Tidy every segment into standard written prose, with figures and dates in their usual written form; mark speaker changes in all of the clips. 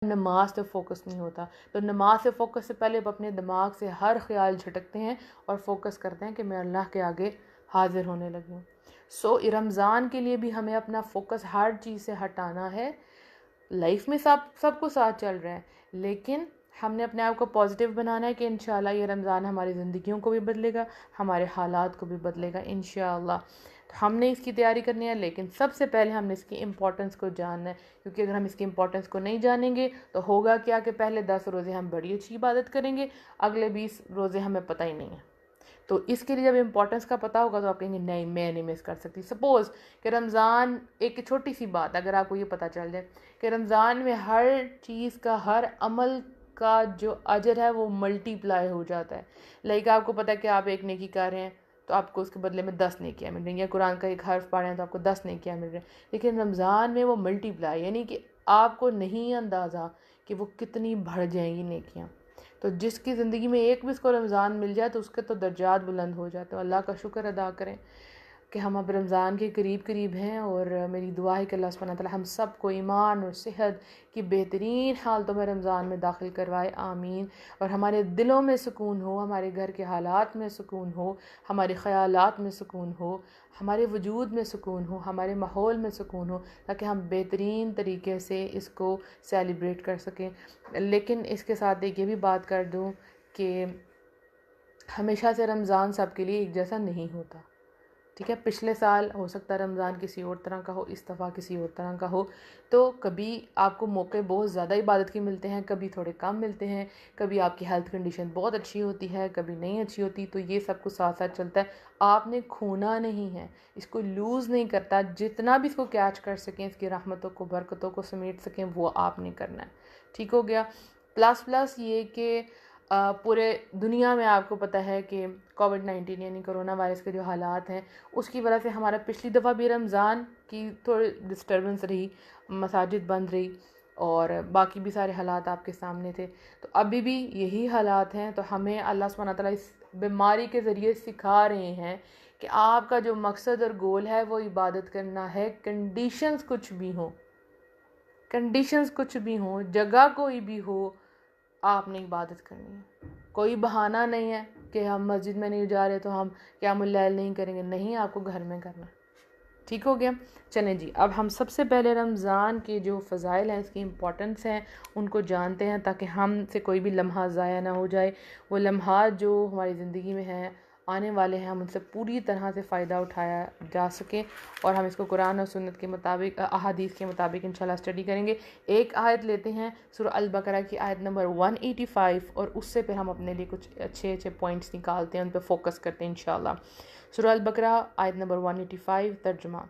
Speaker 1: नमाज पे फोकस नहीं होता। तो नमाज से फोकस से पहले अपने दिमाग से हर ख्याल झटकते हैं और फोकस करते हैं कि मैं अल्लाह के आगे हाजिर होने लगी हूँ। रमज़ान के लिए भी हमें अपना फोकस हर चीज़ से हटाना है। लाइफ में सब कुछ साथ चल रहा है, लेकिन हमने अपने आप को पॉजिटिव बनाना है कि इंशाल्लाह ये रमज़ान हमारी ज़िंदगियों को भी बदलेगा, हमारे हालात को भी बदलेगा इंशाल्लाह। तो हमने इसकी तैयारी करनी है, लेकिन सबसे पहले हमने इसकी इम्पोर्टेंस को जानना है, क्योंकि अगर हम इसकी इम्पोर्टेंस को नहीं जानेंगे तो होगा क्या कि पहले 10 रोज़े हम बड़ी अच्छी इबादत करेंगे, अगले 20 रोज़े हमें पता ही नहीं है। तो इसके लिए जब इम्पोर्टेंस का पता होगा तो आप कहेंगे नहीं, मैं नहीं मिस कर सकती। सपोज़ कि रमज़ान, एक छोटी सी बात अगर आपको ये पता चल जाए कि रमज़ान में हर चीज़ का, हर अमल का जो अजर है वो मल्टीप्लाई हो जाता है। लाइक आपको पता है कि आप एक नेकी कर रहे हैं तो आपको उसके बदले में 10 नेकियां मिल रही हैं, कुरान का एक हर्फ पढ़ रहे हैं तो आपको 10 नेकियां मिल रही हैं। लेकिन रमज़ान में वो मल्टीप्लाई, यानी कि आपको नहीं अंदाज़ा कि वो कितनी बढ़ जाएंगी नेकियां। तो जिसकी ज़िंदगी में एक भी इसको रमज़ान मिल जाए तो उसके तो दर्जात बुलंद हो जाते हैं। अल्लाह का शुक्र अदा करें कि हम अब रमज़ान के करीब हैं, और मेरी दुआ है कि अल्लाह सुब्हानहू व तआला हम सब को ईमान और सेहत की बेहतरीन हालतों में रमज़ान में दाखिल करवाए, आमीन। और हमारे दिलों में सुकून हो, हमारे घर के हालात में सुकून हो, हमारे ख़यालात में सुकून हो, हमारे वजूद में सुकून हो, हमारे माहौल में सुकून हो, ताकि हम बेहतरीन तरीके से इसको सेलिब्रेट कर सकें। लेकिन इसके साथ एक ये भी बात कर दूँ कि हमेशा से रमज़ान सबके लिए एक जैसा नहीं होता, ठीक है। पिछले साल हो सकता है रमज़ान किसी और तरह का हो, इस दफ़ा किसी और तरह का हो। तो कभी आपको मौके बहुत ज़्यादा इबादत के मिलते हैं, कभी थोड़े कम मिलते हैं, कभी आपकी हेल्थ कंडीशन बहुत अच्छी होती है, कभी नहीं अच्छी होती। तो ये सब कुछ साथ साथ चलता है। आपने खोना नहीं है, इसको लूज़ नहीं करता। जितना भी इसको कैच कर सकें, इसकी रहमतों को, बरकतों को समेट सकें, वो आपने करना है, ठीक हो गया। प्लस ये कि पूरे दुनिया में आपको पता है कि कोविड-19 यानी कोरोना वायरस के जो हालात हैं, उसकी वजह से हमारा पिछली दफ़ा भी रमज़ान की थोड़ी डिस्टर्बेंस रही, मसाजिद बंद रही और बाकी भी सारे हालात आपके सामने थे। तो अभी भी यही हालात हैं। तो हमें अल्लाह सुब्हानहू व तआला इस बीमारी के ज़रिए सिखा रहे हैं कि आपका जो मकसद और गोल है वो इबादत करना है, कंडीशंस कुछ भी हों, जगह कोई भी हो, आपने इबादत करनी है। कोई बहाना नहीं है कि हम मस्जिद में नहीं जा रहे तो हम क़यामुल लैल नहीं करेंगे, नहीं, आपको घर में करना, ठीक हो गया। चलें जी, अब हम सबसे पहले रमज़ान के जो फ़ज़ाइल हैं, इसकी इम्पोर्टेंस हैं, उनको जानते हैं, ताकि हम से कोई भी लम्हा ज़ाया ना हो जाए। वो लम्हा जो हमारी ज़िंदगी में हैं, आने वाले हैं, हम उनसे पूरी तरह से फ़ायदा उठाया जा सके, और हम इसको कुरान और सुन्नत के मुताबिक, अहादीस के मुताबिक इंशाल्लाह स्टडी करेंगे। एक आयत लेते हैं सूरह अल बकरा की आयत नंबर 185, और उससे फिर हम अपने लिए कुछ अच्छे अच्छे पॉइंट्स निकालते हैं, उन पर फोकस करते हैं इंशाल्लाह। सूरह अल बकरा आयत नंबर 185, तर्जुमा।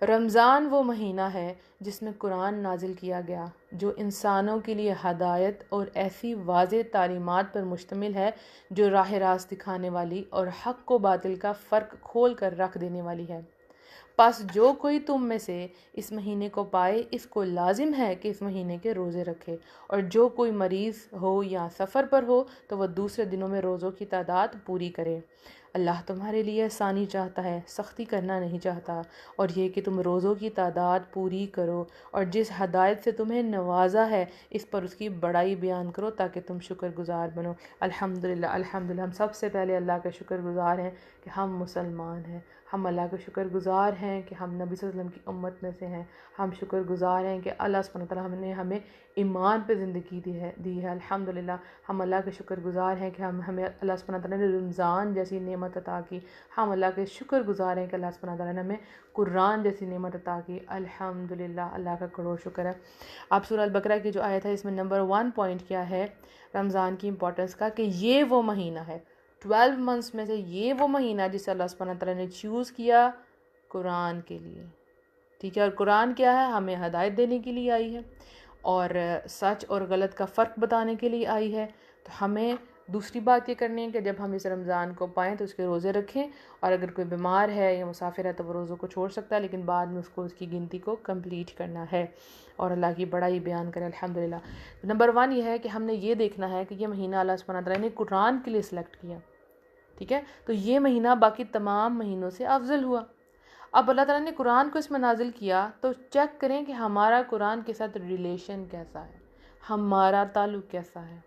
Speaker 1: रमज़ान वो महीना है जिसमें कुरान नाजिल किया गया, जो इंसानों के लिए हदायत और ऐसी वाज़ेह तालीमात पर मुश्तमिल है जो राह रास्त दिखाने वाली और हक़ को बातिल का फ़र्क खोल कर रख देने वाली है। बस जो कोई तुम में से इस महीने को पाए, इसको लाजिम है कि इस महीने के रोज़े रखे, और जो कोई मरीज़ हो या सफ़र पर हो तो वह दूसरे दिनों में रोज़ों की तादाद पूरी करे। अल्लाह तुम्हारे लिए आसानी चाहता है, सख्ती करना नहीं चाहता, और ये कि तुम रोज़ों की तादाद पूरी करो, और जिस हदायत से तुम्हें नवाजा है इस पर उसकी बड़ाई बयान करो ताकि तुम शुक्रगुजार बनो। अल्हम्दुलिल्लाह, अल्हम्दुलिल्लाह। हम सबसे पहले अल्लाह के शुक्रगुजार हैं कि हम मुसलमान हैं। हम अल्लाह के शुक्रगुजार हैं कि हम नबी सल्लल्लाहु अलैहि वसल्लम की उम्मत में से हैं। हम शुक्रगुजार हैं कि अल्लाह सुब्हानहू व तआला हमें ईमान पे ज़िंदगी दी है अल्हम्दुलिल्लाह। हम अल्लाह के शुक्रगुजार हैं कि हमें अल्लाह सुब्हानहू व तआला ने रमज़ान जैसी नेमत अता की। हम अल्लाह के शुक्रगुजार हैं कि अल्लाह सुब्हानहू व तआला ने हमें कुरान जैसी नेमत अता की। अल्हम्दुलिल्लाह, अल्लाह का करोड़ शुक्र है। अब सूरह अल बकरा की जो आयत है, इसमें नंबर 1 पॉइंट क्या है रमज़ान की इम्पोर्टेंस का, कि ये वो महीना है 12 मंथ्स में से ये वो महीना जिसे अल्लाह सुब्हानहू व तआला ने चूज़ किया कुरान के लिए, ठीक है। और कुरान क्या है, हमें हदायत देने के लिए आई है और सच और गलत का फ़र्क बताने के लिए आई है। तो हमें दूसरी बात ये करनी है कि जब हम इस रमज़ान को पाएँ तो उसके रोज़े रखें, और अगर कोई बीमार है या मुसाफिर है तो वो रोज़ों को छोड़ सकता है, लेकिन बाद में उसको उसकी गिनती को कंप्लीट करना है और अल्लाह की बड़ाई बयान करें। अल्हम्दुलिल्लाह। नंबर 1 ये है कि हमने ये देखना है कि ये महीना अल्लाह सुब्हानहू व तआला ने कुरान के लिए सिलेक्ट किया, ठीक है। तो ये महीना बाकी तमाम महीनों से अफजल हुआ। अब अल्लाह ताला ने कुरान को इसमें नाजिल किया तो चेक करें कि हमारा कुरान के साथ रिलेशन कैसा है, हमारा ताल्लुक़ कैसा है,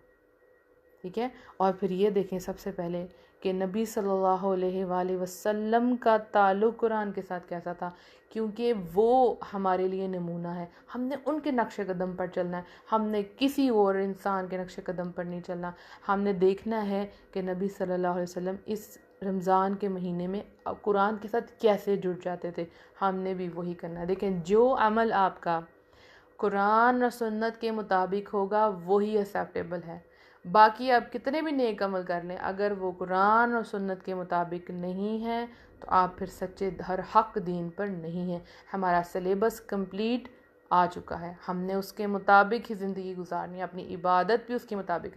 Speaker 1: ठीक है। और फिर ये देखें सबसे पहले कि नबी सल्लल्लाहु अलैहि वसल्लम का ताल्लुक़ कुरान के साथ कैसा था, क्योंकि वो हमारे लिए नमूना है। हमने उनके नक्शे कदम पर चलना है, हमने किसी और इंसान के नक्शे कदम पर नहीं चलना। हमने देखना है कि नबी सल्लल्लाहु अलैहि वसल्लम इस रमज़ान के महीने में कुरान के साथ कैसे जुड़ जाते थे, हमने भी वही करना है। देखें, जो अमल आपका कुरान और सुन्नत के मुताबिक होगा वही एक्सेप्टेबल है। बाकी आप कितने भी नेक अमल कर लें, अगर वो कुरान और सुन्नत के मुताबिक नहीं है तो आप फिर सच्चे हर हक दीन पर नहीं हैं। हमारा सिलेबस कंप्लीट आ चुका है, हमने उसके मुताबिक ही ज़िंदगी गुजारनी है, अपनी इबादत भी उसके मुताबिक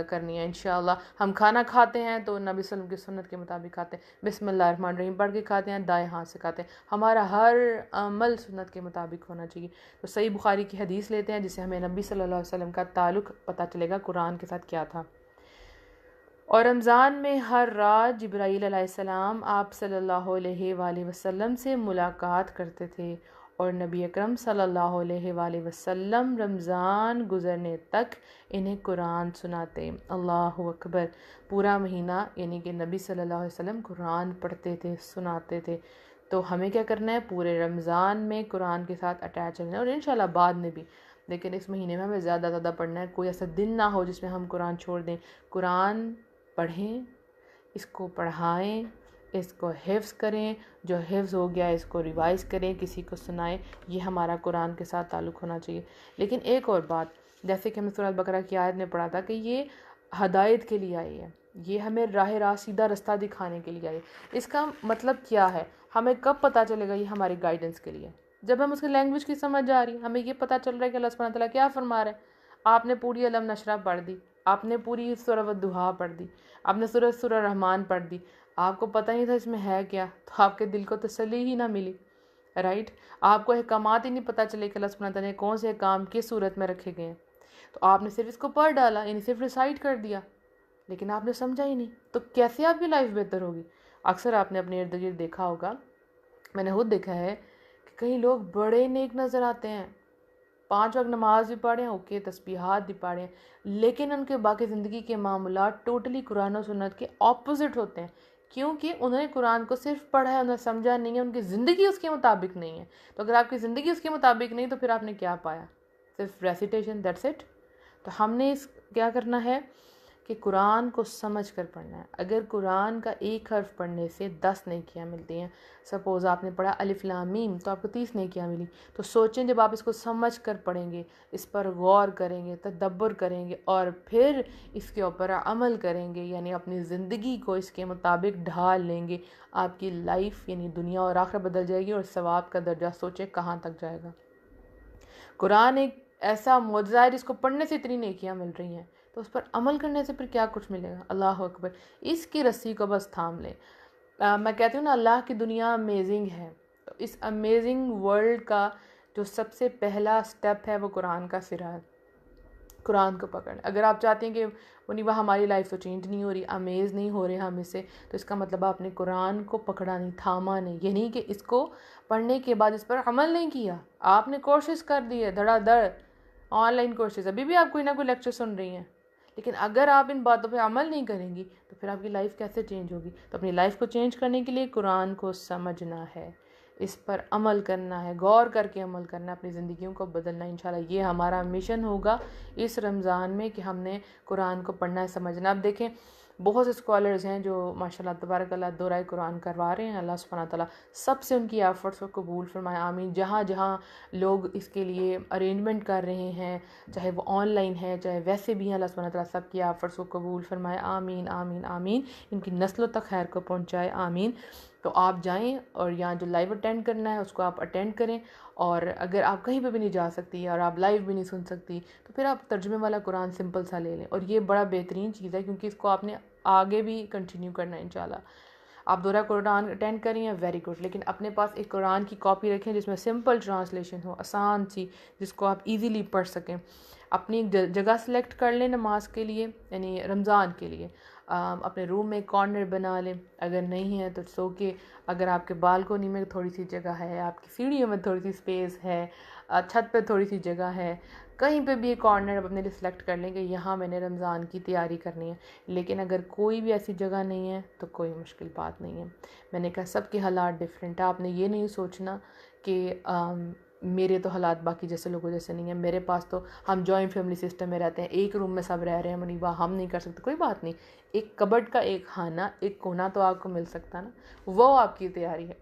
Speaker 1: करनी है इंशाअल्लाह। हम खाना खाते हैं तो नबी सल्लल्लाहु अलैहि वसल्लम की सुन्नत के मुताबिक खाते हैं, बिस्मिल्लाहिर्रहमानिर्रहीम पढ़ के खाते हैं, दाएं हाथ से खाते हैं। हमारा हर अमल सुन्नत के मुताबिक होना चाहिए। तो सही बुखारी की हदीस लेते हैं जिससे हमें नबी सल्लल्लाहु अलैहि वसल्लम का ताल्लुक़ पता चलेगा कुरान के साथ क्या था। और रमज़ान में हर रात जिब्राईल अलैहिस्सलाम आप सल्लल्लाहु अलैहि वसल्लम से मुलाकात करते थे और नबी अकरम सल्लल्लाहु अलैहि वसल्लम रमज़ान गुज़रने तक इन्हें कुरान सुनाते। अल्लाहु अकबर। पूरा महीना यानी कि नबी सल्लल्लाहु अलैहि वसल्लम कुरान पढ़ते थे, सुनाते थे। तो हमें क्या करना है, पूरे रमज़ान में कुरान के साथ अटैच रहना है और इंशाल्लाह बाद में भी, लेकिन इस महीने में हमें ज़्यादा पढ़ना है। कोई ऐसा दिन ना हो जिसमें हम कुरान छोड़ दें। कुरान पढ़ें, इसको पढ़ाएं, इसको हिफ्ज़ करें, जो हिफ्ज़ हो गया इसको रिवाइज़ करें, किसी को सुनाएं। ये हमारा कुरान के साथ ताल्लुक़ होना चाहिए। लेकिन एक और बात, जैसे कि हमने सूरह बकरा की आयत में पढ़ा था कि ये हदायत के लिए आई है, ये हमें राह रास्त सीधा रास्ता दिखाने के लिए आई है। इसका मतलब क्या है, हमें कब पता चलेगा ये हमारी गाइडेंस के लिए? जब हम उसकी लैंग्वेज की समझ आ रही, हमें ये पता चल रहा है कि अल्लाह सुब्हानहू तआला क्या फरमा रहा है। आपने पूरी अलम नशरा पढ़ दी, आपने पूरी सूरह वद्दुहा पढ़ दी, आपने सूरह रहमान पढ़ दी, आपको पता नहीं था इसमें है क्या, तो आपके दिल को तसल्ली ही ना मिली, राइट। आपको अहकामात ही नहीं पता चले कि अल्लाह सुब्हानहू तआला ने कौन से काम किस सूरत में रखे गए हैं। तो आपने सिर्फ इसको पढ़ डाला, यानी सिर्फ रिसाइट कर दिया, लेकिन आपने समझा ही नहीं, तो कैसे आपकी लाइफ बेहतर होगी? अक्सर आपने अपने इर्द गिर्द देखा होगा, मैंने खुद देखा है कि कई लोग बड़े नेक नज़र आते हैं, 5 वक्त नमाज भी पढ़ें, ओके, तस्बीहात भी पढ़ें, लेकिन उनके बाकी ज़िंदगी के मामलात टोटली कुरान और सुन्नत के ऑपोजिट होते हैं, क्योंकि उन्होंने कुरान को सिर्फ पढ़ा है, उन्हें समझा नहीं है, उनकी ज़िंदगी उसके मुताबिक नहीं है। तो अगर आपकी ज़िंदगी उसके मुताबिक नहीं, तो फिर आपने क्या पाया? सिर्फ रेसिटेशन, दैट्स इट। तो हमने क्या करना है कि कुरान को समझ कर पढ़ना है। अगर कुरान का एक हर्फ पढ़ने से 10 नेकियां मिलती हैं, सपोज़ आपने पढ़ा अलिफ लाम मीम, तो आपको 30 नेकियां मिली। तो सोचें, जब आप इसको समझ कर पढ़ेंगे, इस पर गौर करेंगे, तदब्बर करेंगे और फिर इसके ऊपर अमल करेंगे, यानी अपनी ज़िंदगी को इसके मुताबिक ढाल लेंगे, आपकी लाइफ यानी दुनिया और आखिरत बदल जाएगी और सवाब का दर्जा सोचें कहाँ तक जाएगा। कुरान एक ऐसा मौजज़ा है जिसको पढ़ने से इतनी नेकियां मिल रही हैं, तो उस पर अमल करने से फिर क्या कुछ मिलेगा। अल्लाह अकबर। इसकी रस्सी को बस थाम लें। मैं कहती हूँ ना, अल्लाह की दुनिया अमेजिंग है, तो इस अमेजिंग वर्ल्ड का जो सबसे पहला स्टेप है वो कुरान का सिरा है। कुरान को पकड़, अगर आप चाहते हैं कि मुनीबा हमारी लाइफ तो चेंज नहीं हो रही, अमेज़ नहीं हो रहे हम इससे, तो इसका मतलब आपने कुरान को पकड़ा नहीं, थामा नहीं। ये नहीं कि इसको पढ़ने के बाद इस पर अमल नहीं किया, आपने कोशिश कर दी है धड़ाधड़, ऑनलाइन कोर्सेज, अभी भी आप कोई ना कोई लेक्चर सुन रही हैं, लेकिन अगर आप इन बातों पे अमल नहीं करेंगी तो फिर आपकी लाइफ कैसे चेंज होगी? तो अपनी लाइफ को चेंज करने के लिए कुरान को समझना है, इस पर अमल करना है, गौर करके अमल करना है, अपनी ज़िंदगियों को बदलना। इंशाल्लाह ये हमारा मिशन होगा इस रमज़ान में कि हमने कुरान को पढ़ना है, समझना। अब देखें, बहुत से स्कॉलर्स हैं जो माशाल्लाह तबारक अल्लाह दोहराए कुरान करवा रहे हैं। अल्लाह सुब्हानहू तआला सबसे उनकी एफ़र्ट्स को कबूल फरमाए, आमीन। जहाँ जहाँ लोग इसके लिए अरेंजमेंट कर रहे हैं, चाहे वो ऑनलाइन है चाहे वैसे भी हैं, अल्लाह सुब्हानहू तआला सबकी एफ़र्ट्स को कबूल फरमाए, आमीन आमीन आमीन। इनकी नस्लों तक खैर को पहुँचाए, आमीन। तो आप जाएं और यहाँ जो लाइव अटेंड करना है उसको आप अटेंड करें, और अगर आप कहीं पे भी नहीं जा सकती और आप लाइव भी नहीं सुन सकती तो फिर आप तर्जुमे वाला कुरान सिंपल सा ले लें, और ये बड़ा बेहतरीन चीज़ है क्योंकि इसको आपने आगे भी कंटिन्यू करना है इंशाल्लाह। आप दोहरा कुरान अटेंड करिए, वेरी गुड, लेकिन अपने पास एक कुरान की कॉपी रखें जिसमें सिंपल ट्रांसलेशन हो, आसान सी, जिसको आप इजीली पढ़ सकें। अपनी एक जगह सेलेक्ट कर लें नमाज के लिए, यानी रमज़ान के लिए अपने रूम में कॉर्नर बना लें, अगर नहीं है तो सो के अगर आपके बालकोनी में थोड़ी सी जगह है, आपकी सीढ़ियों में थोड़ी सी स्पेस है, छत पे थोड़ी सी जगह है, कहीं पे भी एक कॉर्नर अपने लिए सिलेक्ट कर लें कि यहाँ मैंने रमज़ान की तैयारी करनी है। लेकिन अगर कोई भी ऐसी जगह नहीं है तो कोई मुश्किल बात नहीं है। मैंने कहा सबके हालात डिफरेंट है, आपने ये नहीं सोचना कि मेरे तो हालात बाकी जैसे लोगों जैसे नहीं है, मेरे पास तो हम जॉइंट फैमिली सिस्टम में रहते हैं, एक रूम में सब रह रहे हैं मुनीबा, हम नहीं कर सकते। कोई बात नहीं, एक कबर्ड का एक खाना, एक कोना तो आपको मिल सकता ना, वो आपकी तैयारी है।